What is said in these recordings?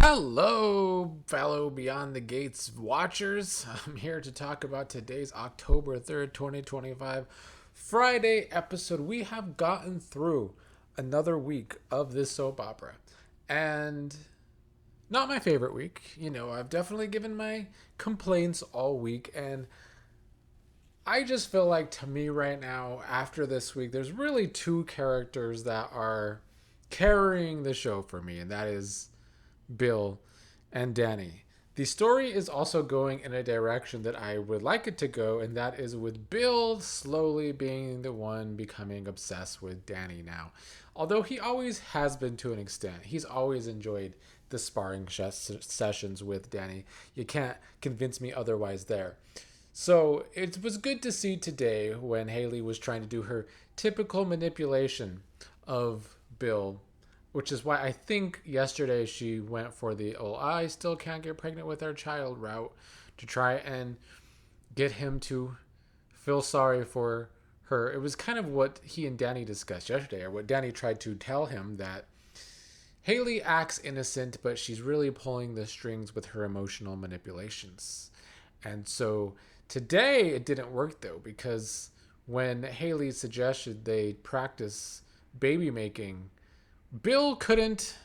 Hello, fellow Beyond the Gates watchers. I'm here to talk about today's October 3rd, 2025 Friday episode. We have gotten through another week of this soap opera. And not my favorite week. I've definitely given my complaints all week. And I just feel like, to me right now, after this week, there's really two characters that are carrying the show for me. And that is Bill and Dani. The story is also going in a direction that I would like it to go, and that is with Bill slowly being the one becoming obsessed with Dani now. Although he always has been to an extent. He's always enjoyed the sparring sessions with Dani. You can't convince me otherwise there. So it was good to see today when Hayley was trying to do her typical manipulation of Bill, which is why I think yesterday she went for the I still can't get pregnant with our child route to try and get him to feel sorry for her. It was kind of what he and Dani discussed yesterday, or what Dani tried to tell him, that Hayley acts innocent, but she's really pulling the strings with her emotional manipulations. And so today it didn't work, though, because when Hayley suggested they practice baby making, Bill couldn't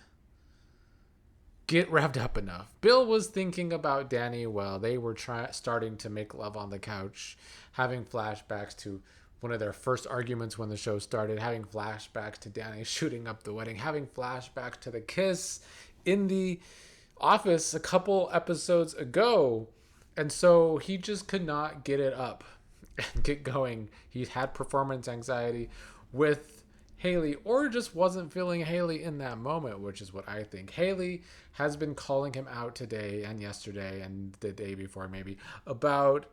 get revved up enough. Bill was thinking about Dani while they were starting to make love on the couch, having flashbacks to one of their first arguments when the show started, having flashbacks to Dani shooting up the wedding, having flashbacks to the kiss in the office a couple episodes ago. And so he just could not get it up and get going. He had performance anxiety with Hayley, or just wasn't feeling Hayley in that moment, which is what I think. Hayley has been calling him out today and yesterday and the day before maybe about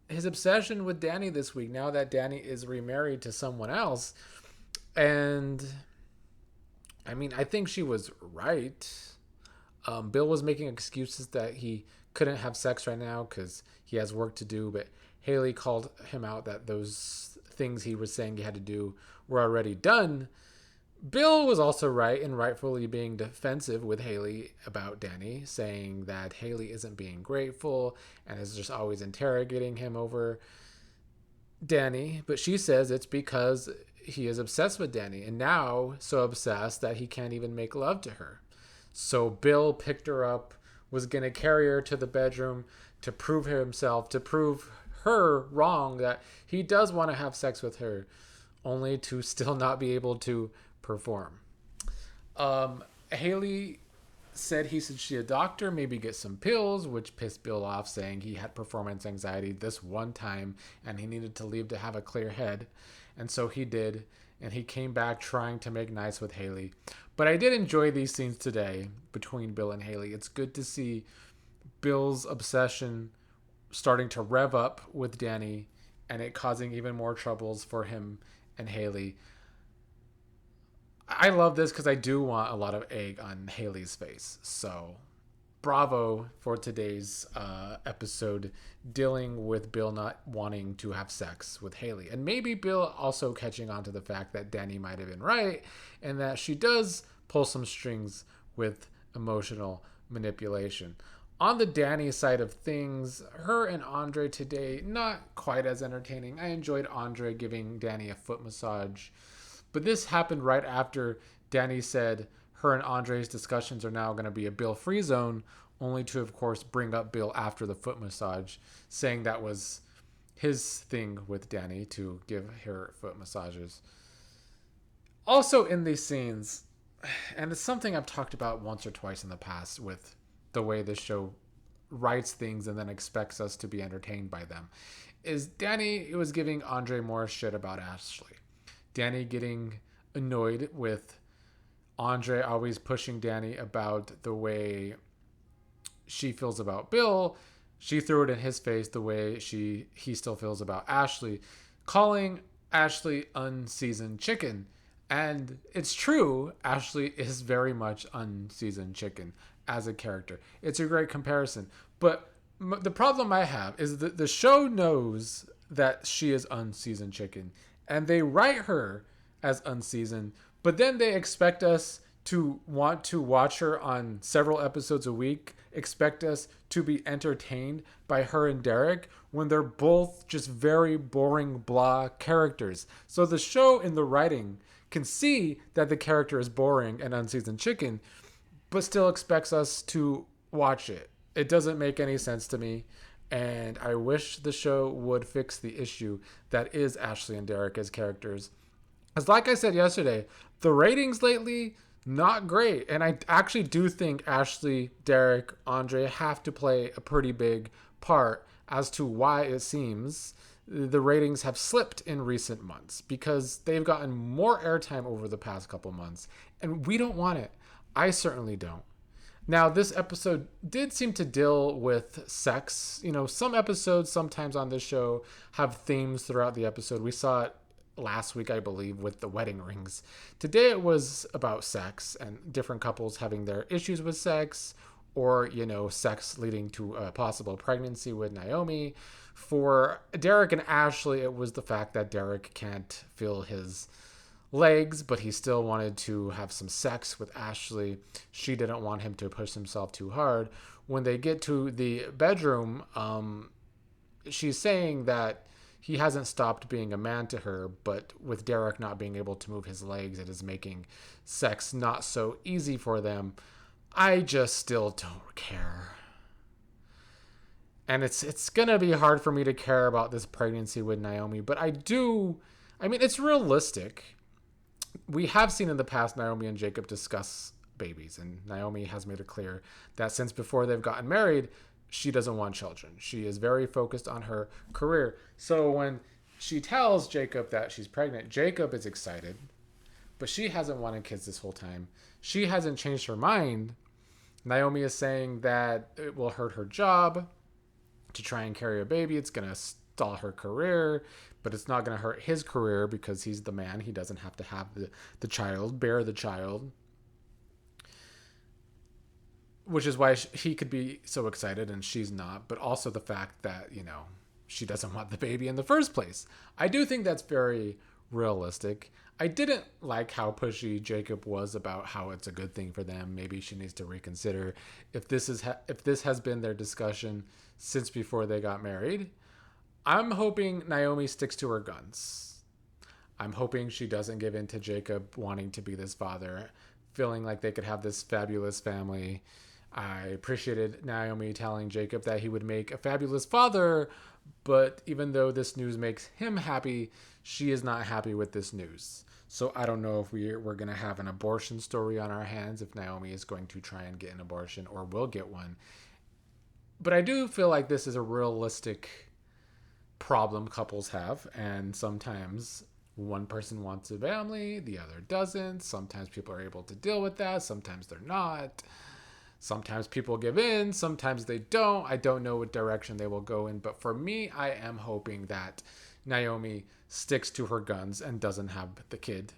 his obsession with Dani this week, now that Dani is remarried to someone else. And I mean, I think she was right. Bill was making excuses that he couldn't have sex right now because he has work to do, but Hayley called him out that those things he was saying he had to do were already done. Bill was also right in rightfully being defensive with Hayley about Dani, saying that Hayley isn't being grateful and is just always interrogating him over Dani. But she says it's because he is obsessed with Dani, and now so obsessed that he can't even make love to her. So Bill picked her up, was going to carry her to the bedroom to prove himself, to prove her wrong, that he does want to have sex with her, only to still not be able to perform. Hayley said he should see a doctor, maybe get some pills, which pissed Bill off, saying he had performance anxiety this one time and he needed to leave to have a clear head. And so he did, and he came back trying to make nice with Hayley. But I did enjoy these scenes today between Bill and Hayley. It's good to see Bill's obsession starting to rev up with Dani and it causing even more troubles for him and Hayley. I love this because I do want a lot of egg on Hayley's face. So bravo for today's episode dealing with Bill not wanting to have sex with Hayley. And maybe Bill also catching on to the fact that Dani might have been right and that she does pull some strings with emotional manipulation. On the Dani side of things, her and Andre today, not quite as entertaining. I enjoyed Andre giving Dani a foot massage. But this happened right after Dani said her and Andre's discussions are now going to be a Bill-free zone, only to, of course, bring up Bill after the foot massage, saying that was his thing with Dani, to give her foot massages. Also in these scenes, and it's something I've talked about once or twice in the past with the way this show writes things and then expects us to be entertained by them, is Dani was giving Andre more shit about Ashley. Dani getting annoyed with Andre always pushing Dani about the way she feels about Bill. She threw it in his face the way he still feels about Ashley, calling Ashley unseasoned chicken. And it's true, Ashley is very much unseasoned chicken as a character. It's a great comparison. But the problem I have is that the show knows that she is unseasoned chicken, and they write her as unseasoned, but then they expect us to want to watch her on several episodes a week, expect us to be entertained by her and Derek when they're both just very boring, blah characters. So the show in the writing can see that the character is boring and unseasoned chicken, but still expects us to watch it. It doesn't make any sense to me. And I wish the show would fix the issue that is Ashley and Derek as characters. As like I said yesterday, the ratings lately, not great. And I actually do think Ashley, Derek, Andre have to play a pretty big part as to why it seems the ratings have slipped in recent months, because they've gotten more airtime over the past couple months. And we don't want it. I certainly don't. Now, this episode did seem to deal with sex. You know, some episodes sometimes on this show have themes throughout the episode. We saw it last week, I believe, with the wedding rings. Today it was about sex and different couples having their issues with sex, or, you know, sex leading to a possible pregnancy with Naomi. For Derek and Ashley, it was the fact that Derek can't feel his legs, but he still wanted to have some sex with Ashley. She didn't want him to push himself too hard. When they get to the bedroom, she's saying that he hasn't stopped being a man to her, but with Derek not being able to move his legs, it is making sex not so easy for them. I just still don't care. And it's going to be hard for me to care about this pregnancy with Naomi, but I mean, it's realistic. We have seen in the past Naomi and Jacob discuss babies, and Naomi has made it clear that since before they've gotten married, she doesn't want children. She is very focused on her career. So when she tells Jacob that she's pregnant, Jacob is excited, but she hasn't wanted kids this whole time. She hasn't changed her mind. Naomi is saying that it will hurt her job to try and carry a baby. It's going to stall her career, but it's not going to hurt his career because he's the man. He doesn't have to have the child, bear the child. Which is why he could be so excited and she's not, but also the fact that, you know, she doesn't want the baby in the first place. I do think that's very realistic. I didn't like how pushy Jacob was about how it's a good thing for them. Maybe she needs to reconsider if this has been their discussion since before they got married. I'm hoping Naomi sticks to her guns. I'm hoping she doesn't give in to Jacob wanting to be this father, feeling like they could have this fabulous family. I appreciated Naomi telling Jacob that he would make a fabulous father, but even though this news makes him happy, she is not happy with this news. So I don't know if we're going to have an abortion story on our hands, if Naomi is going to try and get an abortion or will get one. But I do feel like this is a realistic problem couples have, and sometimes one person wants a family, the other doesn't. Sometimes people are able to deal with that, sometimes they're not. Sometimes people give in, sometimes they don't. I don't know what direction they will go in, but for me, I am hoping that Naomi sticks to her guns and doesn't have the kid.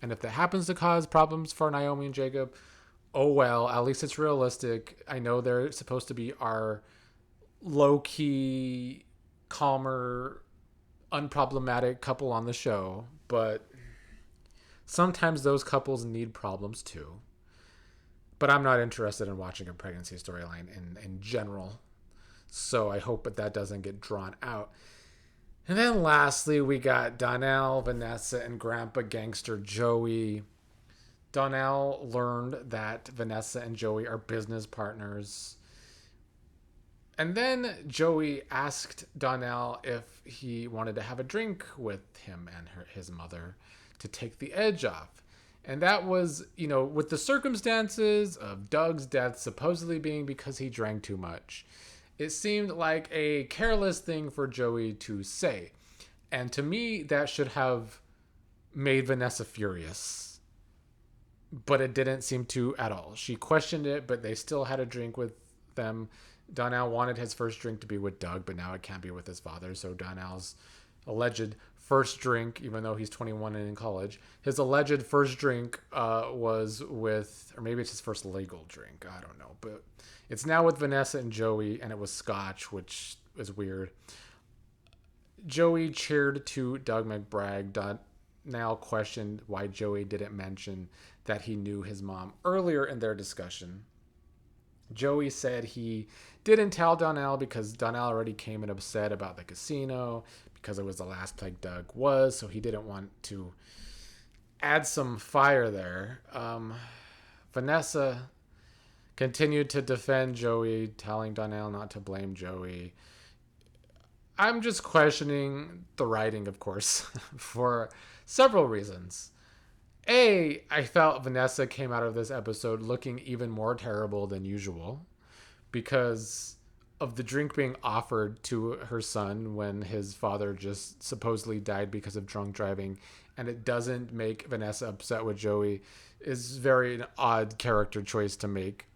And if that happens to cause problems for Naomi and Jacob, oh well, at least it's realistic. I know they're supposed to be our low-key, calmer, unproblematic couple on the show, but sometimes those couples need problems too. But I'm not interested in watching a pregnancy storyline in general. So I hope that doesn't get drawn out. And then lastly, we got Darnell, Vanessa, and Grandpa Gangster Joey. Darnell learned that Vanessa and Joey are business partners. And then Joey asked Darnell if he wanted to have a drink with him and his mother to take the edge off. And that was, you know, with the circumstances of Doug's death supposedly being because he drank too much, it seemed like a careless thing for Joey to say. And to me, that should have made Vanessa furious. But it didn't seem to at all. She questioned it, but they still had a drink with them. Darnell wanted his first drink to be with Doug, but now it can't be with his father. So Darnell's alleged first drink, even though he's 21 and in college, his alleged first drink was with, or maybe it's his first legal drink, I don't know, but it's now with Vanessa and Joey, and it was scotch, which is weird. Joey cheered to Doug McBride. Darnell questioned why Joey didn't mention that he knew his mom earlier in their discussion. Joey said he didn't tell Darnell because Darnell already came in upset about the casino because it was the last place Doug was, so he didn't want to add some fire there. Vanessa continued to defend Joey, telling Darnell not to blame Joey. I'm just questioning the writing, of course, for several reasons. I felt Vanessa came out of this episode looking even more terrible than usual because of the drink being offered to her son when his father just supposedly died because of drunk driving, and it doesn't make Vanessa upset with Joey is very an odd character choice to make.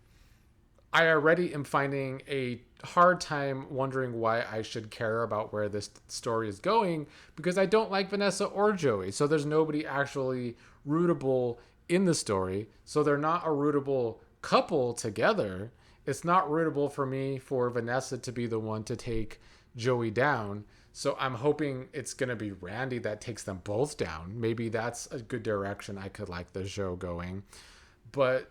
I already am finding a hard time wondering why I should care about where this story is going because I don't like Vanessa or Joey. So there's nobody actually rootable in the story. So they're not a rootable couple together. It's not rootable for me for Vanessa to be the one to take Joey down. So I'm hoping it's going to be Randy that takes them both down. Maybe that's a good direction I could like the show going. But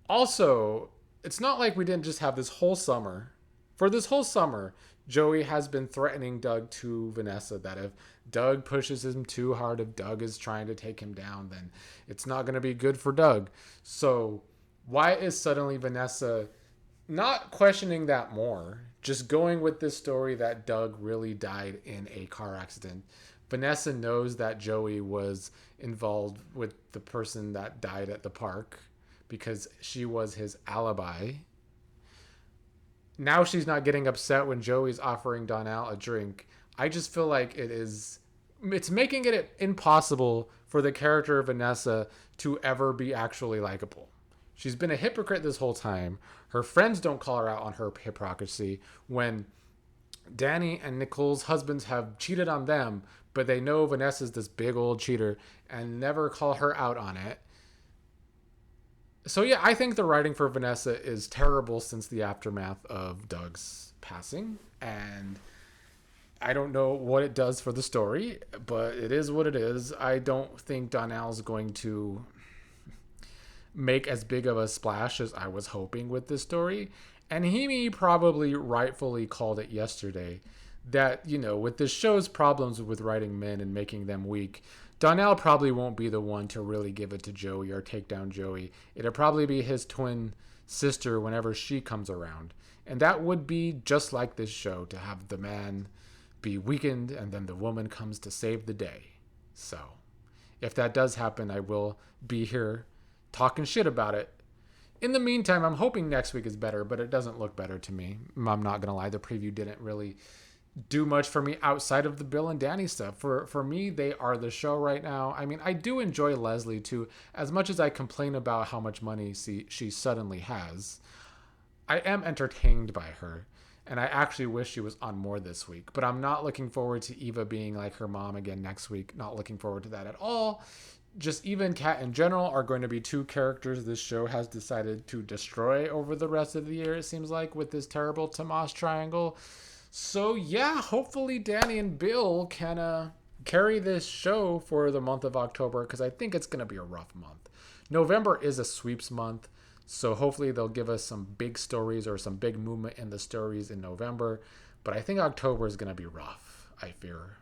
also, it's not like we didn't just have this whole summer. For this whole summer, Joey has been threatening Doug to Vanessa that if Doug pushes him too hard, if Doug is trying to take him down, then it's not going to be good for Doug. So why is suddenly Vanessa not questioning that more, just going with this story that Doug really died in a car accident? Vanessa knows that Joey was involved with the person that died at the park because she was his alibi. Now she's not getting upset when Joey's offering Darnell a drink. I just feel like it's making it impossible for the character of Vanessa to ever be actually likable. She's been a hypocrite this whole time. Her friends don't call her out on her hypocrisy when Dani and Nicole's husbands have cheated on them, but they know Vanessa's this big old cheater and never call her out on it. So yeah, I think the writing for Vanessa is terrible since the aftermath of Doug's passing. And I don't know what it does for the story, but it is what it is. I don't think Darnell's going to make as big of a splash as I was hoping with this story. And he probably rightfully called it yesterday that, with this show's problems with writing men and making them weak, Darnell probably won't be the one to really give it to Joey or take down Joey. It'll probably be his twin sister whenever she comes around. And that would be just like this show, to have the man be weakened and then the woman comes to save the day. So, if that does happen, I will be here talking shit about it. In the meantime, I'm hoping next week is better, but it doesn't look better to me. I'm not going to lie. The preview didn't really do much for me outside of the Bill and Dani stuff. For me, they are the show right now. I mean, I do enjoy Leslie too. As much as I complain about how much money she suddenly has, I am entertained by her. And I actually wish she was on more this week. But I'm not looking forward to Eva being like her mom again next week. Not looking forward to that at all. Just Eva and Kat in general are going to be two characters this show has decided to destroy over the rest of the year, it seems like, with this terrible Tomas triangle. So yeah, hopefully Dani and Bill can carry this show for the month of October, because I think it's going to be a rough month. November is a sweeps month, so hopefully they'll give us some big stories or some big movement in the stories in November. But I think October is going to be rough, I fear.